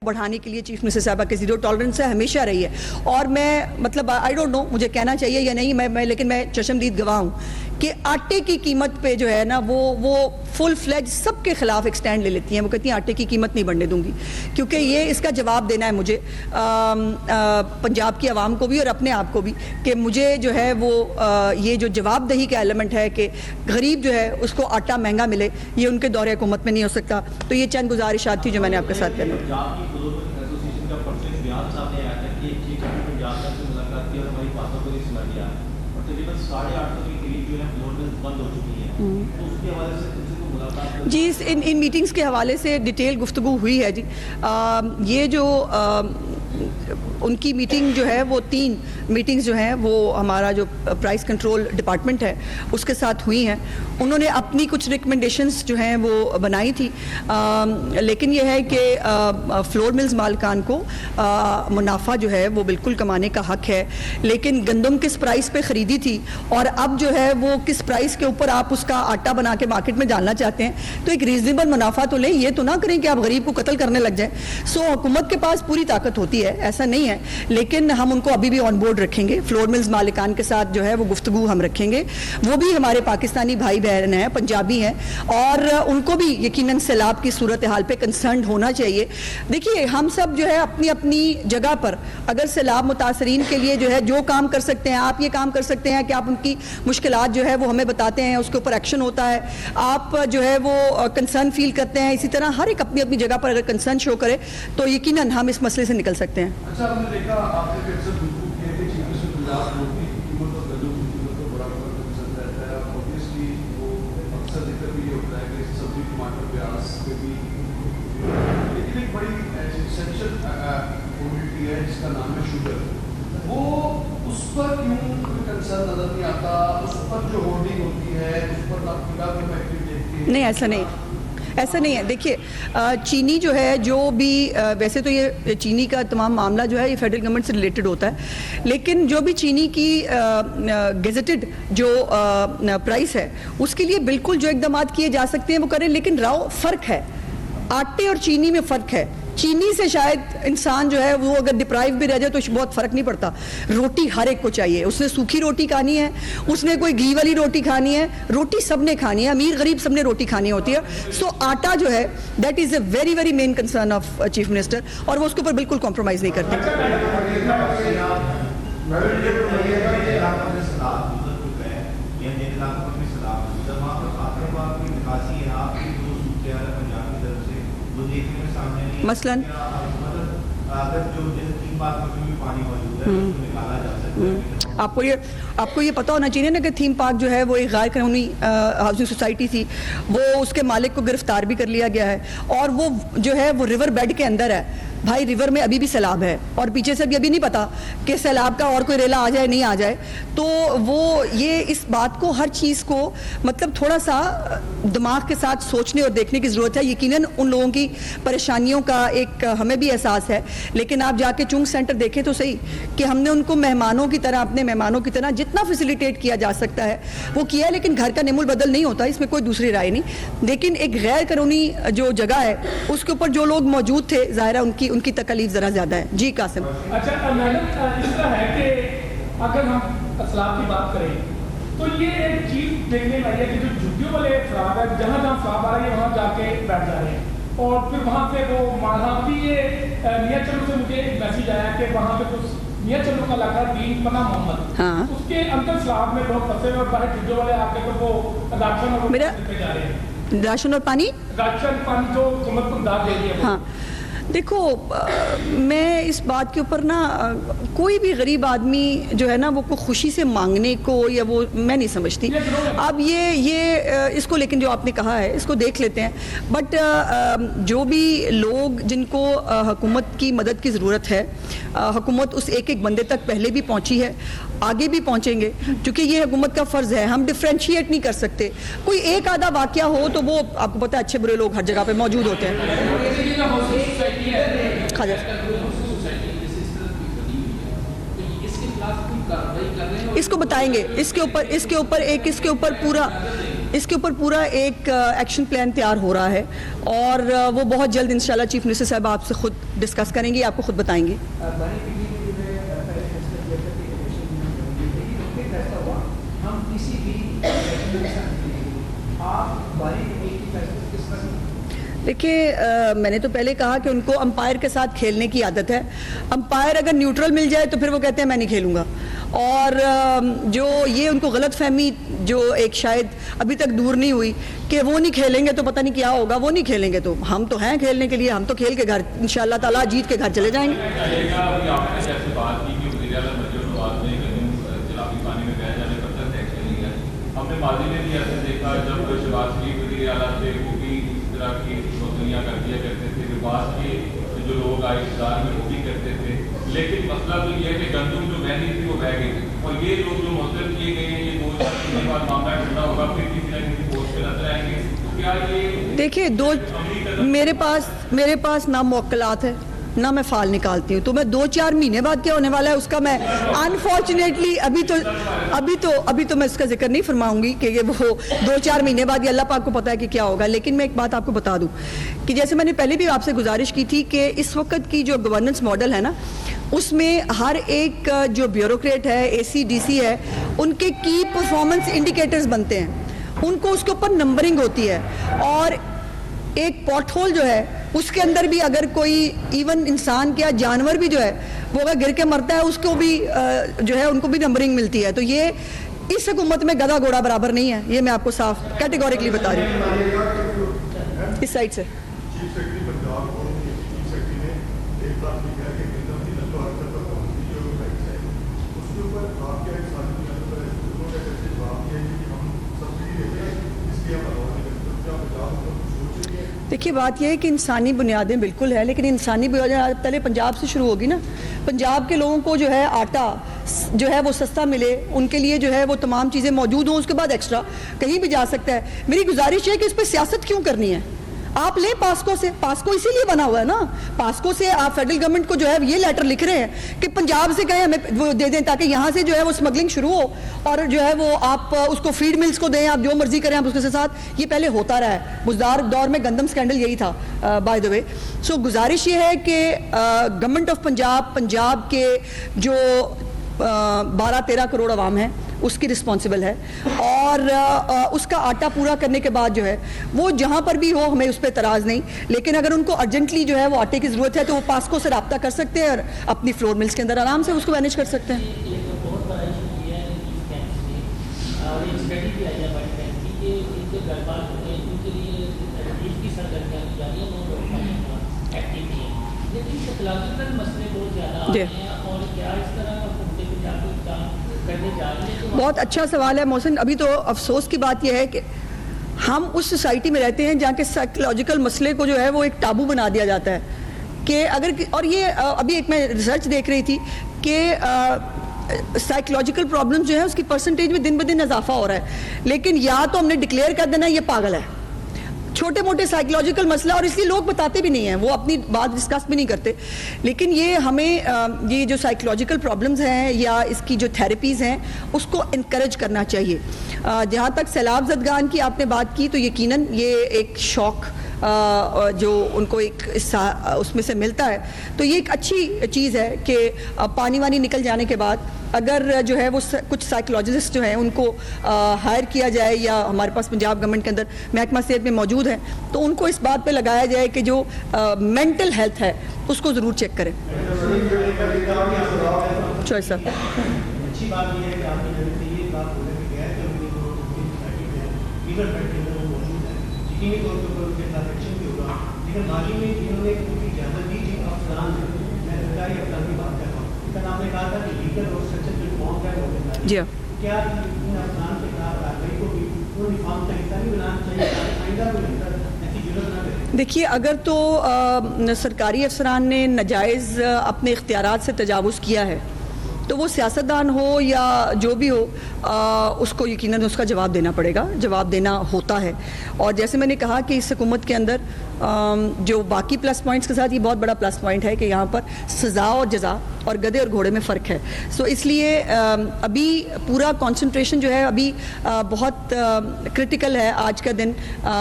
بڑھانے کے لیے چیف منسٹر صاحبہ کے زیرو ٹالرنس ہے، ہمیشہ رہی ہے. اور میں مطلب آئی ڈونٹ نو مجھے کہنا چاہیے یا نہیں، لیکن میں چشمدید گواہ ہوں کہ آٹے کی قیمت پہ جو ہے نا وہ فل فلیج سب کے خلاف ایک سٹینڈ لے لیتی ہیں. وہ کہتی ہیں آٹے کی قیمت نہیں بڑھنے دوں گی، کیونکہ یہ اس کا جواب دینا ہے مجھے پنجاب کی عوام کو بھی اور اپنے آپ کو بھی، کہ مجھے جو ہے وہ یہ جو جواب دہی کا ایلیمنٹ ہے کہ غریب جو ہے اس کو آٹا مہنگا ملے، یہ ان کے دور حکومت میں نہیں ہو سکتا. تو یہ چند گزارشات تھی جو میں نے آپ کے ساتھ کرنا. جی ان میٹنگز کے حوالے سے ڈیٹیل گفتگو ہوئی ہے. جی یہ جو ان کی میٹنگ جو ہے وہ 3 میٹنگز جو ہیں وہ ہمارا جو پرائس کنٹرول ڈپارٹمنٹ ہے اس کے ساتھ ہوئی ہیں. انہوں نے اپنی کچھ ریکمنڈیشنز جو ہیں وہ بنائی تھی، لیکن یہ ہے کہ فلور ملز مالکان کو منافع جو ہے وہ بالکل کمانے کا حق ہے، لیکن گندم کس پرائس پہ خریدی تھی اور اب جو ہے وہ کس پرائس کے اوپر آپ اس کا آٹا بنا کے مارکیٹ میں ڈالنا چاہتے ہیں، تو ایک ریزنیبل منافع تو لیں. یہ تو نہ کریں کہ آپ غریب کو قتل کرنے لگ جائیں. حکومت کے پاس پوری طاقت ہوتی ہے، ایسا نہیں ہے، لیکن ہم ان کو ابھی بھی آن بورڈ رکھیں گے. فلور ملز مالکان کے ساتھ جو ہے وہ گفتگو ہم رکھیں گے. وہ بھی ہمارے پاکستانی بھائی بہن ہیں، پنجابی ہیں، اور ان کو بھی یقیناً سیلاب کی صورتحال پہ کنسرنڈ ہونا چاہیے. دیکھیے ہم سب جو ہے اپنی اپنی جگہ پر اگر سیلاب متاثرین کے لیے جو ہے جو کام کر سکتے ہیں، آپ یہ کام کر سکتے ہیں کہ آپ ان کی مشکلات جو ہے وہ ہمیں بتاتے ہیں، اس کے اوپر ایکشن ہوتا ہے. آپ جو ہے وہ کنسرن فیل کرتے ہیں. اسی طرح ہر ایک اپنی اپنی جگہ پر اگر کنسرن شو کرے تو یقیناً ہم اس مسئلے سے نکل سکتے ہیں. اچھا ہم نے دیکھا آپ نے پھر سے گفتگو کی کہ چیف منسٹر پنجاب روٹی کی قیمت اور گندم کی قیمت کو بڑا کنسرن رہتا ہے. اوبویسلی وہ اکثر ذکر بھی یہ ہوتا ہے کہ سبزی ٹماٹر پیاز پہ بھی، لیکن ایک بڑی اسینشل کوموڈٹی ہے جس کا نام ہے شوگر، وہ اس پر کیوں کنسرن نظر نہیں آتا؟ اس پر جو ہولڈنگ ہوتی ہے اس پر آپ کی نہیں، ایسا نہیں ہے. دیکھیے چینی جو ہے جو بھی ویسے تو یہ چینی کا تمام معاملہ جو ہے یہ فیڈرل گورنمنٹ سے ریلیٹڈ ہوتا ہے، لیکن جو بھی چینی کی گیزٹڈ جو پرائس ہے اس کے لیے بالکل جو اقدامات کیے جا سکتے ہیں وہ کریں، لیکن فرق ہے، آٹے اور چینی میں فرق ہے. چینی سے شاید انسان جو ہے وہ اگر ڈپرائیو بھی رہ جائے تو بہت فرق نہیں پڑتا. روٹی ہر ایک کو چاہیے، اس نے سوکھی روٹی کھانی ہے، اس نے کوئی گھی والی روٹی کھانی ہے، روٹی سب نے کھانی ہے، امیر غریب سب نے روٹی کھانی ہوتی ہے. آٹا جو ہے that is a very very main concern of chief minister, اور وہ اس کے اوپر بالکل کمپرومائز نہیں کرتے. مثلاً آپ کو یہ پتہ ہونا چاہیے نا کہ تھیم پارک جو ہے وہ ایک غیر قانونی ہاؤسنگ سوسائٹی تھی، وہ اس کے مالک کو گرفتار بھی کر لیا گیا ہے، اور وہ جو ہے وہ ریور بیڈ کے اندر ہے. بھائی ریور میں ابھی بھی سیلاب ہے اور پیچھے سے بھی ابھی نہیں پتا کہ سیلاب کا اور کوئی ریلا آ جائے نہیں آ جائے. تو وہ یہ اس بات کو ہر چیز کو مطلب تھوڑا سا دماغ کے ساتھ سوچنے اور دیکھنے کی ضرورت ہے. یقیناً ان لوگوں کی پریشانیوں کا ایک ہمیں بھی احساس ہے، لیکن آپ جا کے چنگ سینٹر دیکھیں تو صحیح کہ ہم نے ان کو مہمانوں کی طرح، اپنے مہمانوں کی طرح جتنا فیسیلیٹیٹ کیا جا سکتا ہے وہ کیا ہے، لیکن گھر کا نمول بدل نہیں ہوتا، اس میں کوئی دوسری رائے نہیں. لیکن ایک غیر قانونی جو جگہ ہے اس کے اوپر جو لوگ موجود تھے ظاہر ہے ان کی تکلیف ذرا زیادہ ہے. جی قاسم. اچھا میڈم اس طرح ہے کہ اگر ہم اسلام کی بات کریں تو یہ ایک چیز دیکھنے میں آئی ہے کہ جو جھگیوں والے افراد ہیں، جہاں جہاں اسلام آ رہے ہیں وہاں جا کے بیٹھ جا رہے ہیں، اور پھر وہاں پہ وہ وہاں بھی یہ میاں چلو سے مجھے ایک میسیج آیا کہ وہاں پہ کچھ میاں چلو کا علاقہ دین پناہ محمد، اس کے اندر اسلام میں لوگ پھنسے ہوئے اور باہر جھگیوں والے آ کے تو وہ راشن اور لے جا رہے ہیں. راشن اور پانی جو حکومت کو امداد دے رہی ہے. ہاں دیکھو میں اس بات کے اوپر نا کوئی بھی غریب آدمی جو ہے نا وہ کوئی خوشی سے مانگنے کو یا وہ میں نہیں سمجھتی. اب یہ اس کو لیکن جو آپ نے کہا ہے اس کو دیکھ لیتے ہیں، بٹ جو بھی لوگ جن کو حکومت کی مدد کی ضرورت ہے، حکومت اس ایک ایک بندے تک پہلے بھی پہنچی ہے، آگے بھی پہنچیں گے، کیونکہ یہ حکومت کا فرض ہے. ہم ڈفرینشیٹ نہیں کر سکتے. کوئی ایک آدھا واقعہ ہو تو وہ آپ کو پتہ ہے اچھے برے لوگ ہر جگہ پہ موجود ہوتے ہیں. اس کو بتائیں گے، اس کے اوپر پورا اس کے اوپر پورا ایک ایکشن پلان تیار ہو رہا ہے اور وہ بہت جلد انشاءاللہ چیف منسٹر صاحب آپ سے خود ڈسکس کریں گے, آپ کو خود بتائیں گے. دیکھیے میں نے تو پہلے کہا کہ ان کو امپائر کے ساتھ کھیلنے کی عادت ہے. امپائر اگر نیوٹرل مل جائے تو پھر وہ کہتے ہیں میں نہیں کھیلوں گا, اور جو یہ ان کو غلط فہمی جو ایک شاید ابھی تک دور نہیں ہوئی کہ وہ نہیں کھیلیں گے تو پتہ نہیں کیا ہوگا, وہ نہیں کھیلیں گے تو ہم تو ہیں کھیلنے کے لیے, ہم تو کھیل کے گھر انشاءاللہ تعالیٰ جیت کے گھر چلے جائیں گے. ہم نے ماضی میں بھی ایسا دیکھا جب شہباز شریف وزیر اعلیٰ تھے وہ بھی اس طرح کی نوکریاں کر دیا کرتے تھے, لباس کے جو لوگ آئے اقتدار میں وہ بھی کرتے تھے, لیکن مسئلہ تو یہ ہے کہ گندم جو بہنی تھی وہ بہ گئی تھی, اور یہ لوگ جو معطل کیے گئے ہیں یہ 2 سال کے بعد معاملہ ٹھنڈا ہوگا, پھر کسی نہ کسی پوسٹ پہ نظر آئیں گے. کیا یہ دیکھیے میرے پاس نہ موکلات ہے نہ میں فال نکالتی ہوں, تو میں 2-4 مہینے بعد کیا ہونے والا ہے اس کا میں انفارچونیٹلی ابھی تو میں اس کا ذکر نہیں فرماؤں گی کہ یہ وہ 2-4 مہینے بعد یہ اللہ پاک کو پتہ ہے کہ کیا ہوگا. لیکن میں ایک بات آپ کو بتا دوں کہ جیسے میں نے پہلے بھی آپ سے گزارش کی تھی کہ اس وقت کی جو گورننس ماڈل ہے نا, اس میں ہر ایک جو بیوروکریٹ ہے, اے سی ڈی سی ہے, ان کے کی پرفارمنس انڈیکیٹرز بنتے ہیں, ان کو اس کے اوپر نمبرنگ ہوتی ہے, اور ایک پورٹ ہول جو ہے اس کے اندر بھی اگر کوئی ایون انسان کیا جانور بھی جو ہے وہ اگر گر کے مرتا ہے اس کو بھی جو ہے ان کو بھی نمبرنگ ملتی ہے. تو یہ اس حکومت میں گدھا گھوڑا برابر نہیں ہے, یہ میں آپ کو صاف کیٹیگوریکلی بتا رہی ہوں. اس سائڈ سے دیکھیے بات یہ ہے کہ انسانی بنیادیں بالکل ہے, لیکن انسانی بنیادیں پہلے پنجاب سے شروع ہوگی نا. پنجاب کے لوگوں کو جو ہے آٹا جو ہے وہ سستا ملے, ان کے لیے جو ہے وہ تمام چیزیں موجود ہوں, اس کے بعد ایکسٹرا کہیں بھی جا سکتا ہے. میری گزارش ہے کہ اس پہ سیاست کیوں کرنی ہے, آپ لیں پاسکو سے, پاسکو اسی لیے بنا ہوا ہے نا. پاسکو سے آپ فیڈرل گورنمنٹ کو جو ہے یہ لیٹر لکھ رہے ہیں کہ پنجاب سے کہیں ہمیں وہ دے دیں تاکہ یہاں سے جو ہے وہ اسمگلنگ شروع ہو, اور جو ہے وہ آپ اس کو فیڈ ملز کو دیں, آپ جو مرضی کریں آپ اس کے ساتھ. یہ پہلے ہوتا رہا ہے, بزدار دور میں گندم سکینڈل یہی تھا بائی دا وے. سو گزارش یہ ہے کہ گورنمنٹ آف پنجاب کے جو 12-13 کروڑ عوام ہیں اس کی رسپانسبل ہے, اور اس کا آٹا پورا کرنے کے بعد جو ہے وہ جہاں پر بھی ہو ہمیں اس پہ اعتراض نہیں, لیکن اگر ان کو ارجنٹلی جو ہے وہ آٹے کی ضرورت ہے تو وہ پاسکو سے رابطہ کر سکتے ہیں اور اپنی فلور ملز کے اندر آرام سے اس کو مینیج کر سکتے ہیں. بہت اچھا سوال ہے محسن. ابھی تو افسوس کی بات یہ ہے کہ ہم اس سوسائٹی میں رہتے ہیں جہاں کے سائیکولوجیکل مسئلے کو جو ہے وہ ایک ٹابو بنا دیا جاتا ہے کہ اگر, اور یہ ابھی ایک میں ریسرچ دیکھ رہی تھی کہ سائیکولوجیکل پرابلم جو ہے اس کی پرسنٹیج میں دن بدن اضافہ ہو رہا ہے, لیکن یا تو ہم نے ڈکلیئر کر دینا یہ پاگل ہے, چھوٹے موٹے سائیکولوجیکل مسئلہ, اور اس لیے لوگ بتاتے بھی نہیں ہیں, وہ اپنی بات ڈسکس بھی نہیں کرتے. لیکن یہ ہمیں یہ جو سائیکولوجیکل پرابلمز ہیں یا اس کی جو تھیراپیز ہیں اس کو انکریج کرنا چاہیے. جہاں تک سیلاب زدگان کی آپ نے بات کی تو یقیناً یہ ایک شوق جو ان کو ایک اس میں سے ملتا ہے, تو یہ ایک اچھی چیز ہے کہ پانی وانی نکل جانے کے بعد اگر جو ہے وہ کچھ سائیکولوجسٹ جو ہیں ان کو ہائر کیا جائے, یا ہمارے پاس پنجاب گورنمنٹ کے اندر محکمہ صحت میں موجود ہیں, تو ان کو اس بات پہ لگایا جائے کہ جو مینٹل ہیلتھ ہے اس کو ضرور چیک کریں. چوائس صاحب اچھی بات یہ ہے کہ آپ نے یہ بات بولے کہ غیر قانونی لیگل فیکٹری میں موجود ہے, یقینی طور پر ان کے خلاف ایکشن بھی ہوگا. لیکن ماضی میں جنہوں نے ان کی اجازت دی تھی افسران, میں سرکاری افسران کی بات کر رہا ہوں, لیکن آپ نے کہا تھا کہ لیگل اور اسٹرکچر جو فارم ہے وہ جی کیا ان افسران کے خلاف کارروائی کو بھی ان ریفارم کا حصہ نہیں بنانا چاہیے تاکہ آئندہ کوئی ایسی ضرورت نہ کرے. دیکھیے اگر تو سرکاری افسران نے ناجائز اپنے اختیارات سے تجاوز کیا ہے تو وہ سیاستدان ہو یا جو بھی ہو اس کو یقیناً اس کا جواب دینا پڑے گا, جواب دینا ہوتا ہے. اور جیسے میں نے کہا کہ اس حکومت کے اندر جو باقی پلس پوائنٹس کے ساتھ یہ بہت بڑا پلس پوائنٹ ہے کہ یہاں پر سزا اور جزا اور گدھے اور گھوڑے میں فرق ہے. سو اس لیے ابھی پورا کنسنٹریشن جو ہے ابھی بہت کرٹیکل ہے آج کا دن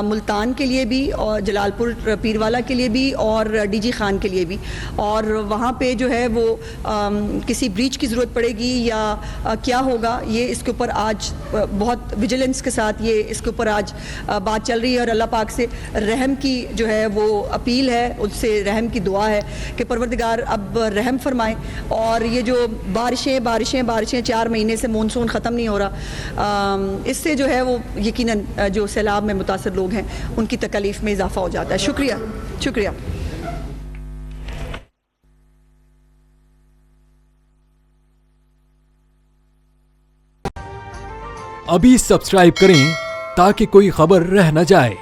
ملتان کے لیے بھی اور جلال پور پیروالا کے لیے بھی اور ڈی جی خان کے لیے بھی. اور وہاں پہ جو ہے وہ کسی بریچ کی ضرورت پڑے گی یا کیا ہوگا, یہ اس کے اوپر آج بہت ویجیلنس کے ساتھ یہ اس کے اوپر آج بات چل رہی ہے. اور اللہ پاک سے رحم کی جو ہے وہ اپیل ہے, ان سے رحم کی دعا ہے کہ پروردگار اب رحم فرمائیں. اور یہ جو بارشیں 4 مہینے سے مونسون ختم نہیں ہو رہا, اس سے جو ہے وہ یقیناً جو سیلاب میں متاثر لوگ ہیں ان کی تکلیف میں اضافہ ہو جاتا ہے. شکریہ. ابھی سبسکرائب کریں تاکہ کوئی خبر رہ نہ جائے.